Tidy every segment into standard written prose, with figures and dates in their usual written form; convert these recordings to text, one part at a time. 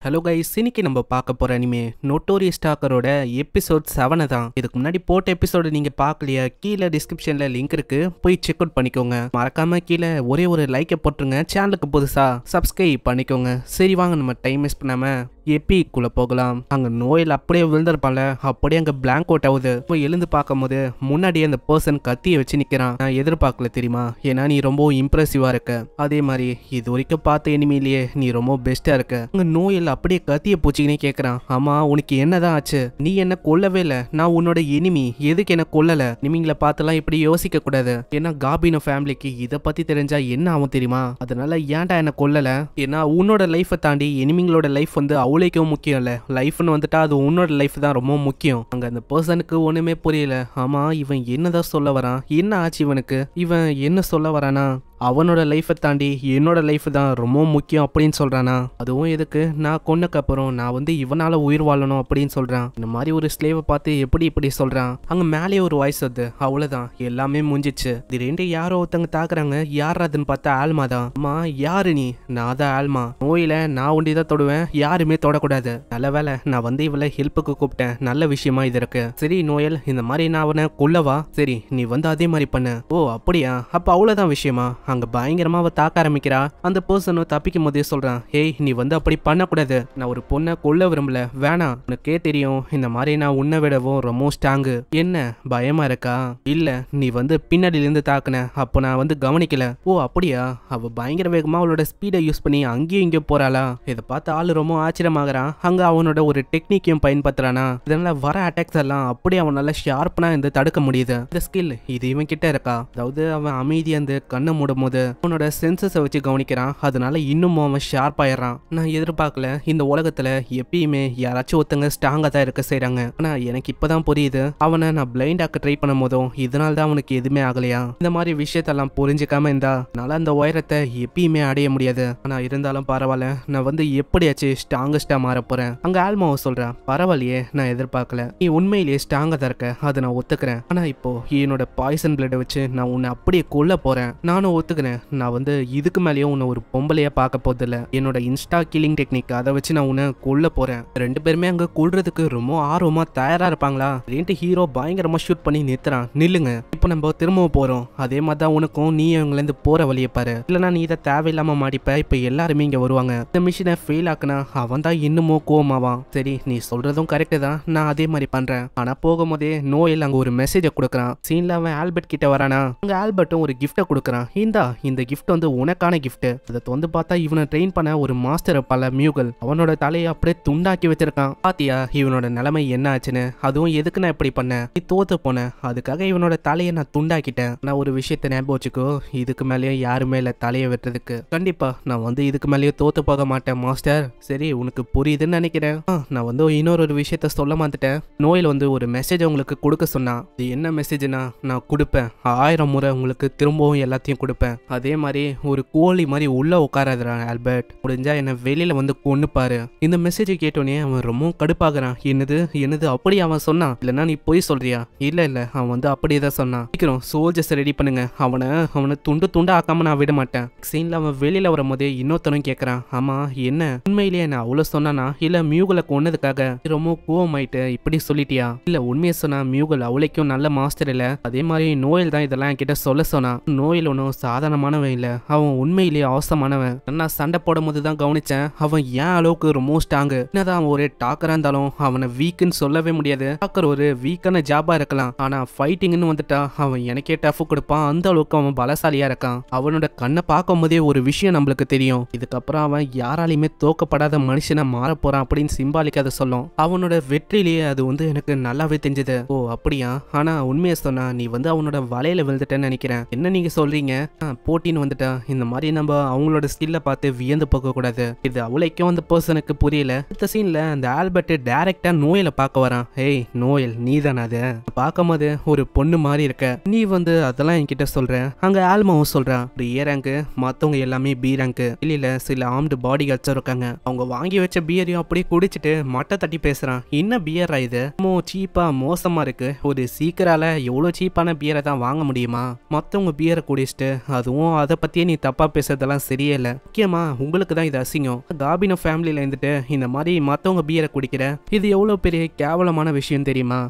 Hello guys, இன்னைக்கு நம்ம பார்க்க போற அனிமே நோட்டோரியஸ் ஸ்டாக்கரோட எபிசோட் 7 தான். இதுக்கு முன்னாடி போட்ட எபிசோடு நீங்க பார்க்கலையா? கீழே டிஸ்கிரிப்ஷன்ல லிங்க் இருக்கு, போய் செக் அவுட் பண்ணிக்கோங்க. மறக்காம கீழே ஒரே ஒரு லைக்கை போட்டுருங்க. சேனலுக்கு புதுசா சப்ஸ்கிரைப் பண்ணிக்கோங்க. சரி வாங்க, நம்ம டைம் வேஸ்ட் பண்ணாம எப்பிக்குள்ள போகலாம். அங்க நோயில் அப்படியே விழுந்திருப்பான்ல, அப்படியே அங்க பிளாங்க் அவுட் ஆகுது. இப்போ எழுந்து பார்க்கும் போது முன்னாடியே அந்த பர்சன் கத்தியை வச்சு நிக்கிறான். நான் எதிர்பார்க்கல தெரியுமா, ஏன்னா நீ ரொம்ப இம்ப்ரெசிவா இருக்க. அதே மாதிரி இது வரைக்கும் பார்த்த எனிமிலேயே நீ ரொம்ப பெஸ்டா இருக்க. அங்க நோயில் அப்படியே கத்திய பூச்சிக்கினே கேக்குறான். ஆமா, உனக்கு என்னதான் ஆச்சு? நீ என்ன கொல்லவே இல்ல, நான் உன்னோட எனிமி, எதுக்கு என்ன கொல்லல? நிமிங்களை பார்த்துலாம் இப்படி யோசிக்க கூடாது. ஏன்னா காபினோ ஃபேமிலிக்கு இதை பத்தி தெரிஞ்சா என்ன ஆகும் தெரியுமா? அதனால ஏன்டா என்ன கொல்லல? ஏன்னா உன்னோட லைஃபை தாண்டி எனிமிங்களோட லைஃப் வந்து அவ்வளோக்கும் முக்கியம் இல்ல. லைஃப்னு வந்துட்டா அது உன்னோட லைஃப் தான் ரொம்ப முக்கியம். அங்க அந்த பர்சனுக்கு ஒண்ணுமே புரியல. ஆமா, இவன் என்னதான் சொல்ல வரான்? என்ன ஆச்சு இவனுக்கு? இவன் என்ன சொல்ல வரானா? அவனோட லைஃபை தாண்டி என்னோட லைஃப் தான் ரொம்ப முக்கியம் அப்படின்னு சொல்றானா? அதுவும் எதுக்கு? நான் கொன்னக்கு அப்புறம் நான் வந்து இவனால உயிர் வாழணும் அப்படின்னு சொல்றான். இந்த மாதிரி ஒரு ஸ்லேவை பார்த்து எப்படி இப்படி சொல்றான்? அங்க மேலே ஒரு வாய்ஸ் வருது. அவ்வளவுதான், எல்லாமே முடிஞ்சிச்சு. திடீர்னு யாரோ ஒருத்தங்க தாக்குறாங்க. யார் அதுன்னு பார்த்தா ஆல்மா தான். அம்மா, யாரு நீ? நான் தான் ஆல்மா. நோயில நான் ஒண்டிதான் தொடுவேன், யாருமே தொடக்கூடாது. நல்ல வேலை, நான் வந்து இவளை ஹெல்ப்புக்கு கூப்பிட்டேன். நல்ல விஷயமா இது இருக்கு. சரி நோயல், இந்த மாதிரி நான் அவனை கொல்லவா? சரி, நீ வந்து அதே மாதிரி பண்ணு. ஓ அப்படியா? அப்ப அவ்வளவுதான் விஷயமா? அங்க பயங்கரமா அவ தாக்க ஆரம்பிக்கிறா. அந்த பர்சனும் தப்பிக்கும் போதே சொல்றான், ஏய் நீ வந்து அப்படி பண்ணக்கூடாது. நான் ஒரு பொண்ணை கொல்ல விரும்பல, வேணாம். உனக்கே தெரியும் இந்த மாதிரி நான் உன்னை விடவும் ரொம்ப ஸ்ட்ராங்கு. என்ன பயமா இருக்கா? இல்ல, நீ வந்து பின்னாடில இருந்து தாக்குன, அப்போ நான் வந்து கவனிக்கல. ஓ அப்படியா? அவ பயங்கர வேகமா அவளோட ஸ்பீடை யூஸ் பண்ணி அங்கேயும் இங்கே போறாளா? இதை பார்த்து ஆளு ரொம்ப ஆச்சரியமாகறான். அங்க அவனோட ஒரு டெக்னிக்கையும் பயன்படுத்துறானா. இதனால வர அட்டாக்ஸ் எல்லாம் அப்படியே அவனால ஷார்ப்னா இந்த தடுக்க முடியுது. இந்த ஸ்கில் இது இவன் கிட்ட இருக்கா? அதாவது அவன் அமைதியா அந்த கண்ணை மூடும் போது அவனோட சென்சஸை வச்சு கவனிக்கிறான். அதனால இன்னும் அவன் ஷார்ப் ஆயிடுறான். நான் எதிர்பார்க்கல, இந்த உலகத்துல எப்பயுமே யாராச்சும் ஒருத்தங்க ஸ்ட்ராங்கா தான் இருக்க செய்யறாங்க. ஆனா எனக்கு இப்பதான் புரியுது, அவனை நான் பிளைண்ட் ஆக்க ட்ரை பண்ணும் போதும் இதனால தான் அவனுக்கு எதுவுமே ஆகலையா? இந்த மாதிரி விஷயத்தெல்லாம் புரிஞ்சுக்காம இருந்தா என்னால அந்த உயரத்தை எப்பயுமே அடைய முடியாது. ஆனா இருந்தாலும் பரவாயில்ல, நான் வந்து எப்படியாச்சும் ஸ்ட்ராங்கஸ்டா மாற போறேன். அங்க ஆல்மாவை சொல்றேன், பரவாயில்லையே, நான் எதிர்பார்க்கல, நீ உண்மையிலேயே ஸ்ட்ராங்கா தான் இருக்க, அதை நான் ஒத்துக்கிறேன். ஆனா இப்போ என்னோட பாய்சன் பிளட்டை வச்சு நான் உன்னை அப்படியே கொல்ல போறேன். நானும் ஒத்துக்கிறேன், நான் வந்து இதுக்கு மேலேயும் உன்னை ஒரு பொம்பளையா பார்க்க போதில்ல. என்னோட இன்ஸ்டா கில்லிங் டெக்னிக் அதை வச்சு நான் உன்னை கொல்ல போறேன். ரெண்டு பேருமே அங்க கொல்றதுக்கு ரொம்ப ஆர்வமா தயாரா இருப்பாங்களா? ரெண்டு ஹீரோ பயங்கரமா ஷூட் பண்ணி நிறுத்துறான். நில்லுங்க, இப்போ நம்ம திரும்பவும் போறோம். அதே மாதிரி தான் உனக்கும், நீ இவங்கள இருந்து போற வழியை பாரு, இல்லைனா நீ இதை தேவையில்லாம மாடிப்ப. இப்ப எல்லாருமே இங்க வருவாங்க. இந்த மிஷினை ஃபெயில் ஆக்குனா அவன் தான் இன்னமும் கோவமாவான். சரி, நீ சொல்றதும் கரெக்ட் தான், நான் அதே மாதிரி பண்றேன். ஆனா போகும்போதே நோயில் அங்க ஒரு மெசேஜை கொடுக்குறான். சீன்ல அவன் ஆல்பர்ட் கிட்ட வரானா. அங்க ஆல்பர்ட்டும் ஒரு கிஃப்டை கொடுக்குறான். இந்த கிஃப்ட் வந்து உனக்கான கிஃப்ட். அதை வந்து பார்த்தா இவனை ட்ரெயின் பண்ண ஒரு மாஸ்டர் பல மியூகல் அவனோட தலையை அப்படியே துண்டாக்கி வச்சிருக்கான். பாத்தியா இவனோட நிலைமை என்ன ஆச்சுன்னு? அதுவும் எதுக்கு நான் இப்படி பண்ண? நீ தோத்து போன, அதுக்காக இவனோட தலையை நான் துண்டாக்கிட்டேன். நான் ஒரு விஷயத்த ஞாபகம் வச்சுக்கோ, இதுக்கு மேலேயும் யாருமே இல்ல தலையை வெட்டுறதுக்கு. கண்டிப்பா நான் வந்து இதுக்கு மேலேயும் தோத்து போக மாட்டேன் மாஸ்டர். சரி, உனக்கு புரியுதுன்னு நினைக்கிறேன். நான் வந்து இன்னொரு விஷயத்த சொல்ல மாட்டேன். நோயில் வந்து ஒரு மெசேஜ் உங்களுக்கு கொடுக்க சொன்னான். இது என்ன மெசேஜ்னா, நான் கொடுப்பேன் 1000 முறை உங்களுக்கு திரும்பவும் எல்லாத்தையும் கொடுப்பேன். அதே மாதிரி ஒரு கோழி மாதிரி உள்ள உட்காராதுடா ஆல்பர்ட், முடிஞ்சா என்ன வெளியில வந்து கொன்னு பாரு. இந்த மெசேஜ் கேட்டோன்னே அவன் ரொம்ப கடுப்பாகிறான். என்னது அப்படி அவன் சொன்னான்? இல்லைன்னா நீ போய் சொல்றியா? இல்ல அவன் வந்து அப்படியே தான் சொன்னான். சீக்கிரம் சோல்ஜர்ஸ் ரெடி பண்ணுங்க, அவனை துண்டு ஆக்காம நான் விட மாட்டேன். சீன்ல அவன் வெளியில வரும்போதே இன்னொருத்தனும் கேட்கறான், ஆமா என்ன உண்மையிலேயே நான் அவ்வளவு சொன்னானா, இல்ல மியூகலை கொன்னதுக்காக ரொம்ப கோவமாயிட்டு இப்படி சொல்லிட்டியா? இல்ல உண்மையை சொன்னா மியூகல் அவளைக்கும் நல்ல மாஸ்டர் இல்ல, அதே மாதிரி நோயில் தான் இதெல்லாம் என்கிட்ட சொல்ல சொன்னா. நோயில் ஒன்னும் சாதாரணமானவன் இல்ல, அவன் உண்மையிலேயே அவசரமானவன். நான் சண்டை போடும் போது தான் கவனிச்சேன், அவன் ஏன் அளவுக்கு ரொம்ப ஸ்ட்ராங்கு. என்னதான் அவன் ஒரு டாக்கரா இருந்தாலும் அவனை வீக்குன்னு சொல்லவே முடியாது. டாக்கர் ஒரு வீக்கான ஜாபா இருக்கலாம், ஆனா ஃபைட்டிங்னு வந்துட்டா அவன் எனக்கே டஃப் கொடுப்பான். அந்த அளவுக்கு அவன் பலசாலியா இருக்கான். அவனோட கண்ணை பார்க்கும் போதே ஒரு விஷயம் நம்மளுக்கு தெரியும், இதுக்கப்புறம் அவன் யாராலையுமே தோக்கப்படாத மனுஷனை மாற போறான் அப்படின்னு சிம்பாலிக் அதை சொல்லும். அவனோட வெற்றிலேயே அது வந்து எனக்கு நல்லாவே தெரிஞ்சது. ஓ அப்படியா? ஆனா உண்மையை சொன்னா நீ வந்து அவனோட வலையில விழுந்துட்டேன்னு நினைக்கிறேன். என்ன நீங்க சொல்றீங்க? போட்டின்னு வந்துட்டா இந்த மாதிரி நம்ம அவங்களோட ஸ்கில்ல பார்த்து வியந்து போக கூடாது. இது அவளைக்கும் அந்த பர்சனுக்கு புரியல. இந்த சீன்ல அந்த ஆல்பர்ட் டைரக்டா நோயில பார்க்க வரான். ஏய் நோயல், நீ தானே அது? பார்க்கும் போது ஒரு பொண்ணு மாதிரி இருக்க, நீ வந்து அதெல்லாம் என்கிட்ட சொல்ற. அங்க ஆல்மாவும் சொல்றான், ஒரு ஏ ரேங்க், மத்தவங்க எல்லாமே பி ரேங்க். இல்ல சில ஆர்ம்டு பாடி கார்ட்ஸ் இருக்காங்க, அவங்க வாங்கி வச்ச பியரையும் அப்படியே குடிச்சிட்டு மட்டை தட்டி பேசுறான். என்ன பியரா இது? சீப்பா மோசமா இருக்கு. ஒரு சீக்கிரால எவ்வளவு சீப்பான பியரை தான் வாங்க முடியுமா? மத்தவங்க பியரை குடிச்சிட்டு அதுவும் அதை பத்தியே நீ தப்பா பேசுறதெல்லாம் சரியே இல்லை. முக்கியமா உங்களுக்கு தான் இது அசிங்கம். காபினோ ஃபேமிலியில இருந்துட்டு இந்த மாதிரி மத்தவங்க பியரை குடிக்கிற இது எவ்வளவு பெரிய கேவலமான விஷயம் தெரியுமா?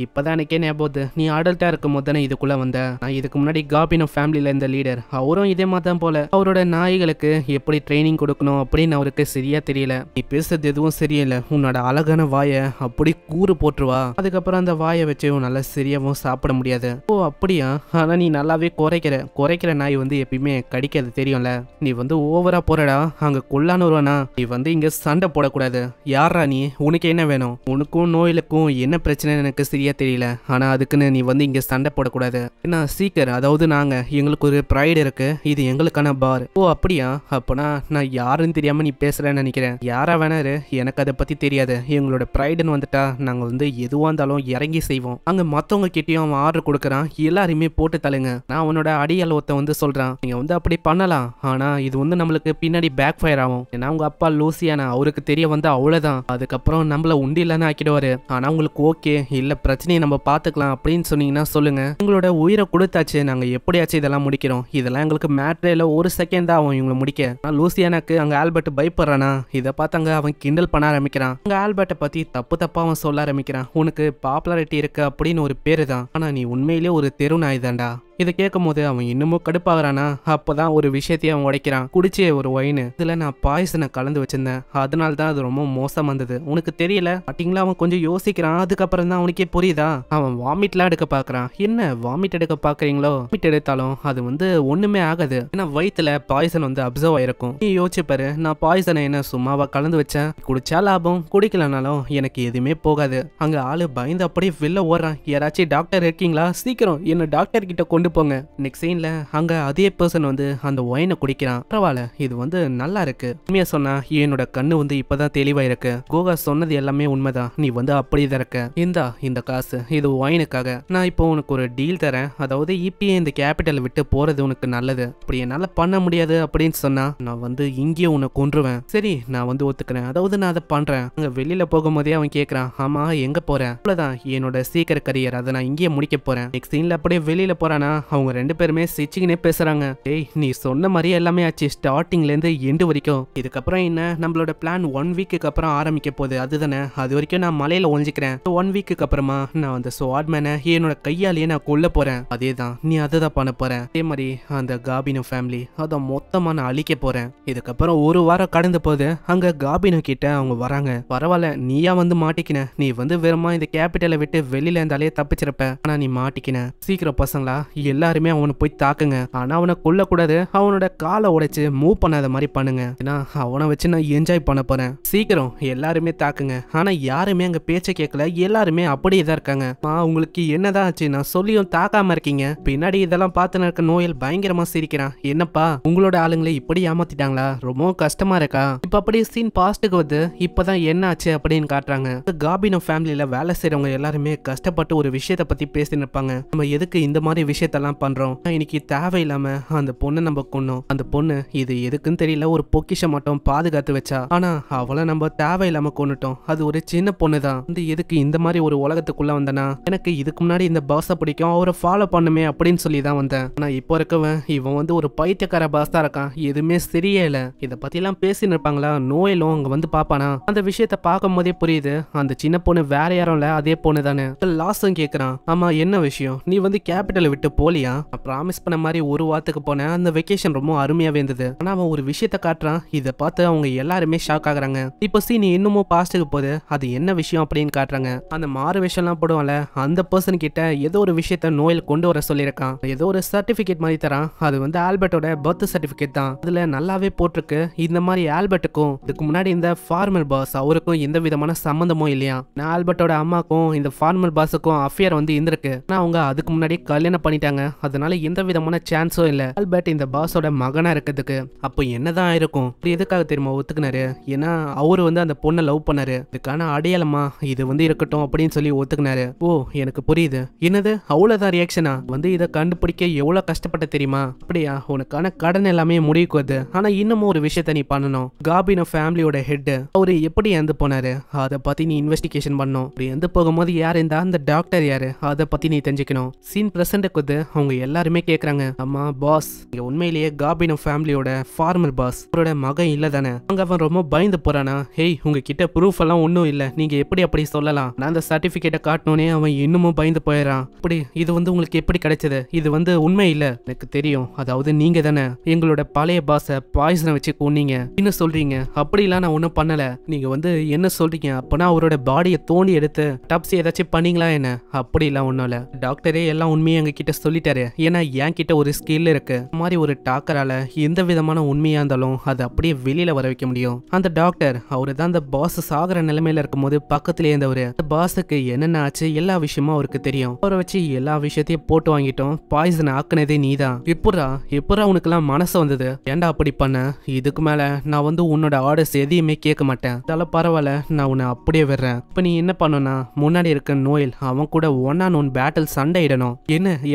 இப்பதான் எனக்கே ஞாபகம். நீ அடல்ட்டா இருக்கும் போது தானே இதுக்குள்ள வந்த. நான் இதுக்கு முன்னாடி காபினோ ஃபேமிலியில இருந்த லீடர் அவரும் இதே மாதிரி தான் போல. அவரோட நாய்களுக்கு எப்படி ட்ரைனிங் கொடுக்கணும் அப்படின்னு அவருக்கு சரியா தெரியல. நீ பேசுறது எதுவும் சரியில்லை. உன்னோட அழகான வாயை அப்படி கூறு போட்டுருவா. அதுக்கப்புறம் அந்த வாயை வச்சு நல்லா சரியாவும் சாப்பிட முடியாது. ஓ அப்படியா? ஆனா நீ நல்லாவே குறைக்கிற நாய் எப்பயுமே கடிக்காது தெரியும்ல. நீ ஓவரா போறடா. அங்க கொல்லான்னு வருவானா? நீ இங்க சண்டை போடக்கூடாது. யாரா நீ? உனக்கு என்ன வேணும்? உனக்கும் நோயிலுக்கும் என்ன பிரச்சனை எனக்கு சரியா தெரியல. ஆனா அதுக்குன்னு நீ இங்க சண்டை போடக்கூடாது. என்ன சீக்கர், அதாவது நாங்க எங்களுக்கு ஒரு ப்ரைடு இருக்கு. இது எங்களுக்கான பார். ஓ அப்படியா? அப்பனா நான் யாருன்னு தெரியாம நீ பேசுறேன்னு நினைக்கிறேன். யாரா வேணாரு, எனக்கு அதை பத்தி தெரியாது. எங்களோட ப்ரைடுன்னு வந்துட்டா நாங்க எதுவா இருந்தாலும் இறங்கி செய்வோம். அங்க மத்தவங்க கிட்டயும் அவன் ஆர்டர் கொடுக்கறான். எல்லாருமே போட்டு தள்ளுங்க. நான் அவனோட அடியால் ஒருத்த சொல்றான், நீங்க அப்படி பண்ணலாம். ஆனா இது நம்மளுக்கு பின்னாடி பேக் ஃபயர் ஆகும். ஏன்னா உங்க அப்பா லூசியானா அவருக்கு தெரிய அவ்வளவுதான். அதுக்கப்புறம் நம்மள உண்டு இல்லன்னு ஆக்கிடுவாரு. ஆனா உங்களுக்கு ஓகே இல்ல பிரச்சனையை நம்ம பாத்துக்கலாம் அப்படின்னு சொன்னீங்கன்னா சொல்லுங்க. உங்களோட உயிரை கொடுத்தாச்சு. நாங்க எப்படியாச்சும் இதெல்லாம் முடிக்கிறோம். இதெல்லாம் எங்களுக்கு மேட்ரேல ஒரு செகண்ட் தான் ஆகும் இவங்களை முடிக்க. லூசியானாக்கு அங்க ஆல்பர்ட் பயப்படுறானா? இதை பார்த்தாங்க அவன் கிண்டல் பண்ண ஆரம்பிக்கிறான். அங்க ஆல்பர்ட்டை பத்தி தப்பா அவன் சொல்ல ஆரம்பிக்கிறான். உனக்கு பாப்புலாரிட்டி இருக்கு அப்படின்னு ஒரு பேரு தான். ஆனா நீ உண்மையிலேயே ஒரு தெரு நாய் தான்டா. இதை கேட்கும் போது அவன் இன்னமும் கடுப்பாகிறானா? அப்பதான் ஒரு விஷயத்தையும் அவன் உடைக்கிறான். குடிச்சே ஒரு ஒயின் இதுல நான் பாய்சனை கலந்து வச்சிருந்தேன். அதனால தான் அது ரொம்ப மோசம் வந்தது. உனக்கு தெரியல அப்படிங்களா? அவன் கொஞ்சம் யோசிக்கிறான். அதுக்கப்புறம் தான் அவனுக்கே புரியுதா. அவன் வாமிட்லாம் எடுக்க பாக்குறான். என்ன வாமிட் எடுக்க பாக்குறீங்களோ? வாமிட் எடுத்தாலும் அது ஒண்ணுமே ஆகாது. ஏன்னா வயிற்றுல பாய்சன் அப்சர்வ் ஆயிருக்கும். நீ யோசிச்சு பாரு, நான் பாய்சனை என்ன சும்மாவா கலந்து வச்சேன்? குடிச்சா லாபம், குடிக்கலனாலும் எனக்கு எதுவுமே போகாது. அங்க ஆளு பயந்து அப்படியே வெளில ஓடுறான். யாராச்சும் டாக்டர் இருக்கீங்களா? சீக்கிரம் என்ன டாக்டர் கிட்ட கொண்டு போங்க. நெக்ஸ்ட் சீன்ல அங்க அதே பர்சன் அந்த ஒயினை குடிக்கிறான். பரவாயில்ல, இது நல்லா இருக்கு. உண்மையா சொன்னா என்னோட கண்ணு இப்பதான் தெளிவா இருக்கு. கோகா சொன்னது எல்லாமே உண்மைதான். நீ அப்படியேதான் இருக்க. இந்த காசு இது ஒயினுக்காக. நான் இப்போ உனக்கு ஒரு டீல் தரேன். அதாவது இப்பயே இந்த கேபிட்டல் விட்டு போறது உனக்கு நல்லது. அப்படி என்னால பண்ண முடியாது அப்படின்னு சொன்னா நான் இங்கே உன்னை கொன்றுவேன். சரி நான் ஒத்துக்கிறேன். அதாவது நான் அதை பண்றேன். அங்க வெளியில போகும்போதே அவன் கேட்கறான், ஆமா எங்க போறேன்? அவ்வளவுதான், என்னோட சீக்கிரம் கரியர் அதை நான் இங்கேயே முடிக்க போறேன். நெக்ஸ்ட் சீன்ல அப்படியே வெளியில போறானா அவங்க ரெண்டு பேருமே சிச்சிங்கனே பேசுறாங்க. ஏய் நீ சொன்ன மாதிரி எல்லாமே ஆச்சு ஸ்டார்டிங்ல இருந்து எண்டு வரைக்கும். இதுக்கப்புறம் என்ன நம்மளோட பிளான் 1 வீக்குக்கு அப்புறம் ஆரம்பிக்க போகுது. அதுதானே? அது வரைக்கும் நான் மலையில ஒழிஞ்சிக்கிறேன். 1 வீக்குக்கு அப்புறமா நான் அந்த ஸ்வாட்மேனை என்னோட கையாலேயே நான் கொல்ல போறேன். அதேதான், நீ அதுதான் பண்ண போற. அதே மாதிரி அந்த காபினோ ஃபேமிலி அதை மொத்தமா நான் அழிக்க போறேன். இதுக்கப்புறம் ஒரு வாரம் கடந்து போது அங்க காபினோ கிட்ட அவங்க வராங்க. பரவாயில்ல, நீயா மாட்டிக்கின. நீ வெறுமா இந்த கேபிட்டலை விட்டு வெளியில இருந்தாலே தப்பிச்சிருப்ப. ஆனா நீ மாட்டிக்கின. சீக்கிரம் பசங்களா எல்லாருமே அவனை போய் தாக்குங்க. ஆனா அவனை கொல்லக்கூடாது. அவனோட காலை உடைச்சு மூவ் பண்ணாத மாதிரி பண்ணுங்க. ஏன்னா அவனை வச்சு நான் என்ஜாய் பண்ண போறேன். சீக்கிரம் எல்லாருமே தாக்குங்க. ஆனா யாருமே அங்க பேச்ச கேட்கல. எல்லாருமே அப்படியே தான் இருக்காங்க. உங்களுக்கு என்னதான் ஆச்சு? நான் சொல்லியும் தாக்காம இருக்கீங்க. பின்னாடி இதெல்லாம் பார்த்து இருக்க நோயல் பயங்கரமா சிரிக்கிறான். என்னப்பா உங்களோட ஆளுங்களை இப்படி ஏமாத்திட்டாங்களா? ரொம்ப கஷ்டமா இருக்கா? இப்ப அப்படியே சீன் பாஸ்ட்டுக்கு இப்பதான் என்ன ஆச்சு அப்படின்னு காட்டுறாங்க. காபினோ ஃபேமிலியில வேலை செய்யறவங்க எல்லாருமே கஷ்டப்பட்டு ஒரு விஷயத்த பத்தி பேசிட்டு இருப்பாங்க. நம்ம எதுக்கு இந்த மாதிரி விஷயத்தெல்லாம் பண்றோம்? இன்னைக்கு தேவையில்லாம அந்த பொண்ணை நம்ம கொன்னோம். அந்த பொண்ணு இது எதுக்குன்னு தெரியல ஒரு பொக்கிஷம் மட்டும் பாதுகாத்து வச்சா. ஆனா அவளை நம்ம தேவையில்லாம கொன்னுட்டோம். அது ஒரு சின்ன பொண்ணு தான். எதுக்கு இந்த மாதிரி ஒரு உலகத்துக்குள்ள வந்தனா? எனக்கு இதுக்கு முன்னாடி இந்த பாஸ பிடிக்கும், அவரை ஃபாலோ பண்ணுமே அப்படின்னு சொல்லி தான் வந்தேன். ஆனா இப்போ இருக்கவன் இவன் ஒரு பைத்தியக்கார பாஸ் தான் இருக்கான். எதுவுமே சரியே இல்ல. இதை பத்தி எல்லாம் பேசின்னு இருப்பாங்களா? நோயிலும் அங்க பாப்பானா? அந்த விஷயத்த பார்க்கும் போதே புரியுது அந்த சின்ன பொண்ணு வேற யாரும் இல்ல, அதே பொண்ணு தானே. லாஸ்டும் கேக்குறான், ஆமா என்ன விஷயம்? நீ கேபிட்டலை விட்டு போலியா? ப்ராமிஸ் பண்ண மாதிரி ஒரு வாரத்துக்கு போனேன். அந்த வெக்கேஷன் ரொம்ப அருமையாவே இருந்தது. ஆனா அவன் ஒரு விஷயத்த காட்டுறான். இதை பார்த்து அவங்க எல்லாருமே ஷாக் ஆகுறாங்க. இப்போ சீன் இன்னமும் பாஸ்ட்டுக்கு போகுது. அது என்ன விஷயம் அப்படின்னு காட்டுறாங்க. அந்த மாறு விஷயம்லாம் போடுவான்ல அந்த பர்சன் கிட்ட ஏதோ ஒரு விஷயத்த நோயில் கொண்டு வர சொல்லியிருக்கான். ஏதோ ஒரு சர்டிபிகேட் மாதிரி தரான். அது ஆல்பர்ட்டோட பர்த் சர்டிபிகேட் தான். அதுல நல்லாவே போட்டிருக்கு இந்த மாதிரி ஆல்பர்ட்டுக்கும் இதுக்கு முன்னாடி இந்த ஃபார்மல் பாஸ் அவருக்கும் எந்த விதமான சம்பந்தமும் இல்லையா. நான் ஆல்பர்ட்டோட அம்மாக்கும் இந்த ஃபார்மல் பாஸுக்கும் அஃபியர் இருந்திருக்கு. ஆனா அவங்க அதுக்கு முன்னாடி கல்யாணம் பண்ணிட்டாங்க. அதனால எந்த விதமான சான்ஸும் இல்ல ஆல்பர்ட் இந்த பாஸோட மகனா இருக்கிறதுக்கு. அப்போ என்னதான் இருக்கும்? எதுக்காக தெரியுமா ஒத்துக்கினாரு? ஏன்னா அவரு அந்த பொண்ணை லவ் பண்ணாரு. இதுக்கான அடையாளமா இது இருக்கட்டும் அப்படின்னு சொல்லி ஒத்துக்கினாரு. ஓ எனக்கு புரியுது. என்னது அவ்வளவுதான் ரியாக்ஷனா? இதை கண்டுபிடிக்க எவ்வளவு கஷ்டப்பட்ட தெரியுமா? அப்படியா? உனக்கான கடன் எல்லாமே முடிவுக்கு வருது. ஆனா இன்னமும் ஒரு விஷயத்த நீ பண்ணணும். காபினோ ஃபேமிலியோட ஹெட் அவரு எப்படி இறந்து போனாரு அதை பத்தி நீ இன்வெஸ்டிகேஷன் பண்ணணும். அப்படி இறந்து போகும்போது யார் இருந்தா அந்த டாக்டர் யாரு அதை பத்தி நீ தெரிஞ்சுக்கணும். சீன் பிரசன்ட்க்கு அவங்க எல்லாருமே கேக்குறாங்க, அம்மா பாஸ் இங்க உண்மையிலேயே காபினோ ஃபேமிலியோட ஃபார்மர் பாஸ் அவரோட மகன் இல்ல தானே? அங்க அவன் ரொம்ப பயந்து போறானா, ஹேய் உங்ககிட்ட ப்ரூஃப் எல்லாம் ஒன்றும் இல்ல, நீங்க எப்படி அப்படி சொல்லலாம்? நான் அந்த சர்டிபிகேட்டை காட்டணுனே அவன் இன்னமும் பயந்து போயிடறான். அப்படி இது உங்களுக்கு எப்படி கிடைச்சது? இது உண்மை இல்ல. எனக்கு தெரியும், அதாவது நீங்க தானே எங்களோட பழைய பாஸை பாய்சனை வச்சு கொன்னீங்க. என்ன சொல்றீங்க? அப்படிலாம் நான் ஒன்றும் பண்ணல. நீங்க என்ன சொல்றீங்க? அப்பனா அவரோட பாடியை தோண்டி எடுத்து டப்ஸ் ஏதாச்சும் பண்ணீங்களா என்ன? அப்படிலாம் ஒன்றும் இல்ல. டாக்டரே எல்லாம் உண்மையை எங்க கிட்ட சொல்லிட்டாரு. ஏன்னா என் கிட்ட ஒரு ஸ்கில் இருக்கு. மாதிரி ஒரு டாக்டரால எந்த விதமான உண்மையா இருந்தாலும் அதை அப்படியே வெளியில வர வைக்க முடியும். அந்த டாக்டர் அவரு தான் அந்த பாஸ் சாகுற நிலைமையில இருக்கும்போது பக்கத்திலே இருந்தவரு. அந்த பாஸுக்கு என்னென்ன ஆச்சு எல்லா விஷயமும் அவருக்கு தெரியும். அவரை வச்சு எல்லா விஷயத்தையும் போட்டு வாங்கிட்டோம். பாய்சன் ஆக்குனதே நீதான். எப்படா உனக்கெல்லாம் மனசு வந்தது? ஏன்டா அப்படி பண்ண? இதுக்கு மேல நான் உன்னோட ஆர்டர்ஸ் எதையுமே கேட்க மாட்டேன். அதெல்லாம் பரவாயில்ல, நான் உன்னை அப்படியே விடுறேன். இப்ப நீ என்ன பண்ணனா, முன்னாடி இருக்க நோயல் அவன் கூட 1-on-1 பேட்டில் சண்டை இடணும்.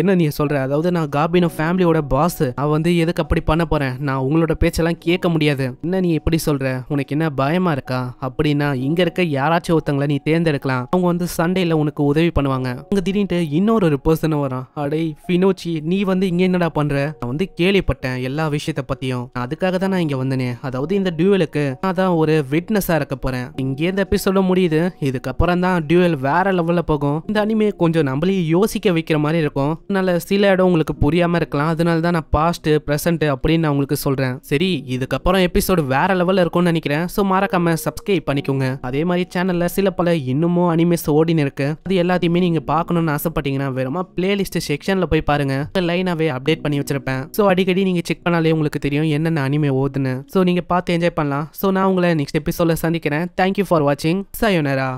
என்ன நீ சொல்ற? அதாவது நான் காபினோ ஃபேமிலியோட பாஸ், அவன் எதுக்கு அப்படி பண்ண போறேன்? நான் உங்களோட பேச்செல்லாம் கேட்க முடியாது. என்ன நீ எப்படி சொல்ற? உனக்கு என்ன பயமா இருக்கா? அப்படின்னா இங்க இருக்க யாராச்சும் ஒருத்தங்களை நீ தேர்ந்தெடுக்கலாம். அவங்க சண்டையில உனக்கு உதவி பண்ணுவாங்க. அங்க திடீர்னு இன்னொரு பர்சன் வரான். அடே ஃபினோச்சி, நீ இங்க என்னடா பண்ற? நான் கேள்விப்பட்டேன் எல்லா விஷயத்த பத்தியும். அதுக்காக தான் நான் இங்க வந்தனே. அதாவது இந்த டியூவலுக்கு நான் தான் ஒரு விட்னஸா இருக்க போறேன். இங்கே இந்த எபிசோட முடியுது. இதுக்கப்புறம் தான் டியூவல் வேற லெவல்ல போகும். இந்த அனிமே கொஞ்சம் நம்மளே யோசிக்க வைக்கிற மாதிரி இருக்கும். அதனால சில இடம் உங்களுக்கு புரியாம இருக்கலாம். அதனால தான் நான் பாஸ்ட் பிரசன்ட் அப்படின்னு நான் உங்களுக்கு சொல்றேன். சரி, இதுக்கப்புறம் எபிசோடு வேற லெவல்ல இருக்கும்னு நினைக்கிறேன். ஸோ மறக்காம சப்ஸ்கிரைப் பண்ணிக்கோங்க. அதே மாதிரி சேனல்ல சில பல இன்னமும் அனிமேஸ் ஓடின்னு இருக்கு. அது எல்லாத்தையுமே நீங்க பார்க்கணும்னு ஆசைப்பட்டீங்கன்னா வேறமா பிளேலிஸ்ட் செக்ஷன்ல போய் பாருங்க. லைனாவே அப்டேட் பண்ணி வச்சிருப்பேன். ஸோ அடிக்கடி நீங்க செக் பண்ணாலே உங்களுக்கு தெரியும் என்னென்ன அனிமே ஓடுன்னு. ஸோ நீங்க பார்த்து என்ஜாய் பண்ணலாம். ஸோ நான் உங்களை நெக்ஸ்ட் எபிசோட்ல சந்திக்கிறேன். தேங்க்யூ ஃபார் வாட்சிங். சயோனரா.